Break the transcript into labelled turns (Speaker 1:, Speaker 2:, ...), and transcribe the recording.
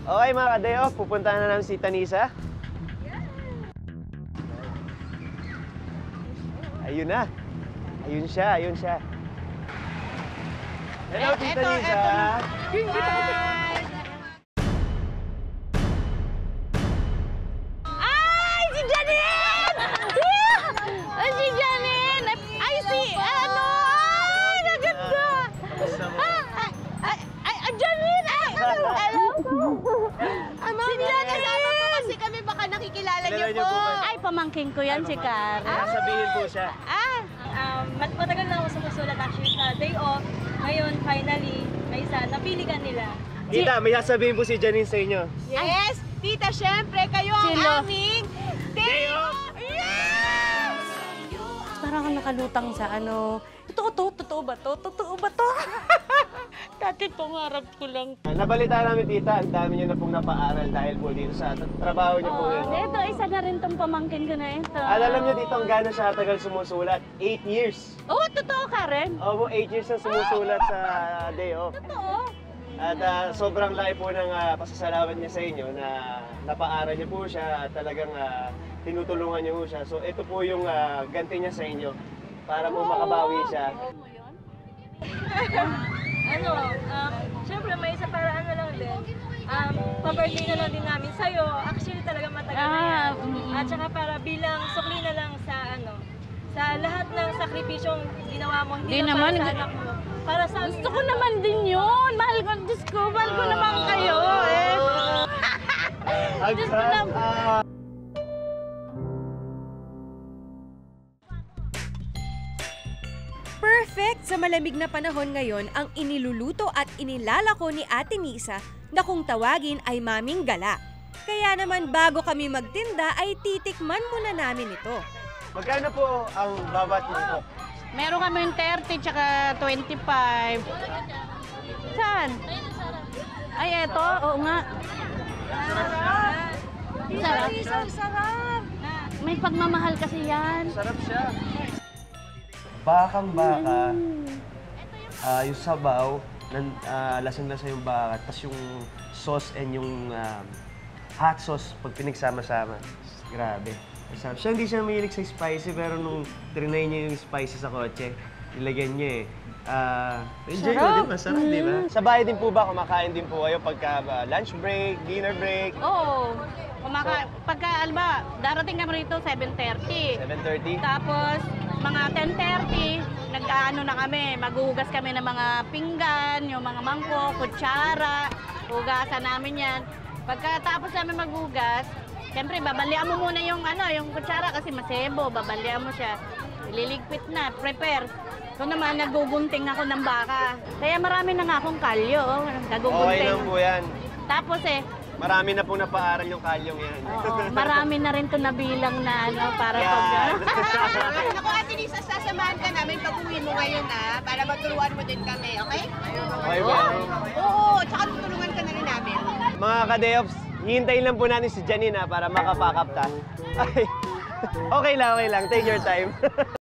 Speaker 1: Okay mga ka-day-off, pupuntahan na namin si Tanisa. Ayun na. Ayun siya, ayun siya. Hello, Tita Tanisa.
Speaker 2: Ay, si Janine! Yeah! Ay, si Janine! Ay, si ano? Ay, naganda! Ay, Janine! Ay, hello po! Si Janine!
Speaker 3: Kasi kami baka nakikilala niyo
Speaker 1: Kilala niyo
Speaker 3: po.
Speaker 1: po ba?
Speaker 2: Ay, pamangkin ko yan, si Karen.
Speaker 1: Sabihin po siya.
Speaker 4: Matagal na ako sumusulat actually sa day off. Ngayon, finally, may isa, napili ka nila.
Speaker 1: Tita, may sasabihin po si Janine sa inyo.
Speaker 3: Yes, tita, syempre kayo ang
Speaker 2: Sino?
Speaker 3: aming day off! Yes!
Speaker 2: Parang kang nakalutang sa ano. Totoo ba to? Totoo ba to? Dati pangarap ko lang.
Speaker 1: Nabalitaan namin, Tita, ang dami niyo na pong napaaral dahil po dito sa trabaho niyo po yun.
Speaker 2: Ito, isa na rin tong pamangkin ko na ito.
Speaker 1: Alam niyo dito ang gano'n siya tagal sumusulat? 8 years.
Speaker 2: Oo, totoo, Karen.
Speaker 1: Opo, 8 years na sumusulat sa day off.
Speaker 2: Totoo.
Speaker 1: At sobrang laki po ng pasasalamat niya sa inyo na napaaral niyo po siya at talagang tinutulungan niyo po siya. So ito po yung ganti niya sa inyo para po makabawi siya.
Speaker 4: Siyempre may isa paraan na lang din. Pa-birthday na lang din namin sa'yo. Actually talaga matagal na yan. At saka para bilang sukli na lang sa sa lahat ng sakripisyong ginawa mo, hindi
Speaker 2: Di
Speaker 4: lang
Speaker 2: naman,
Speaker 4: para sa anak mo. Para sa amin.
Speaker 2: Gusto ko naman din yun. Mahal ko, Diyos ko, mahal ko naman kayo eh. Diyos ko naman.
Speaker 5: Perfect sa malamig na panahon ngayon ang iniluluto at inilalako ni Ate Nisa na kung tawagin ay Maming Gala. Kaya naman bago kami magtinda ay titikman muna namin ito.
Speaker 1: Magkano po ang bawat ito?
Speaker 2: Meron kami 30 tsaka 25. Saan? Ay, eto. Oo nga. Sarap. May pagmamahal kasi yan.
Speaker 1: Sarap siya. Bakang baka, yung sabaw, lasang-lasa yung baka, tapos yung sauce and yung hot sauce pag pinagsama-sama. Grabe. Masarap. Siya hindi siya mahilig sa spicy, pero nung trinay niya yung spicy sa kotse, nilagyan niya enjoy ko din, masarap, di ba? Sa bahay din po ba, kumakain din po kayo pagka lunch break, dinner break?
Speaker 2: Oo. Pagka, alba, darating kami rito 7:30.
Speaker 1: 7:30?
Speaker 2: Tapos, mga 10:30, nag-ano na kami, maghuhugas kami ng mga pinggan, yung mga mangkok, kutsara, hugasan namin yan. Pagkatapos namin maghugas, siyempre, babalian mo muna yung, yung kutsara kasi masebo, babalian mo siya. Ililigpit na, prepare. Ito naman, nagugunting ako ng baka. Kaya marami na nga akong kalyo, nagugunting.
Speaker 1: Okay lang po yan.
Speaker 2: Tapos
Speaker 1: Marami na po napaaral yung kalyong yan.
Speaker 2: oo, marami na rin ito nabilang na para
Speaker 1: Yan.
Speaker 2: pag...
Speaker 3: Naku, Ate Lisa, sasamahan ka namin pag-uwi mo ngayon para magturuan mo din kami, okay?
Speaker 1: Okay ba?
Speaker 3: Oo, tsaka tutulungan ka na rin namin.
Speaker 1: Mga ka-day-offs, hihintayin lang po natin si Janine para makapack up ta. Ay, okay lang. Take your time.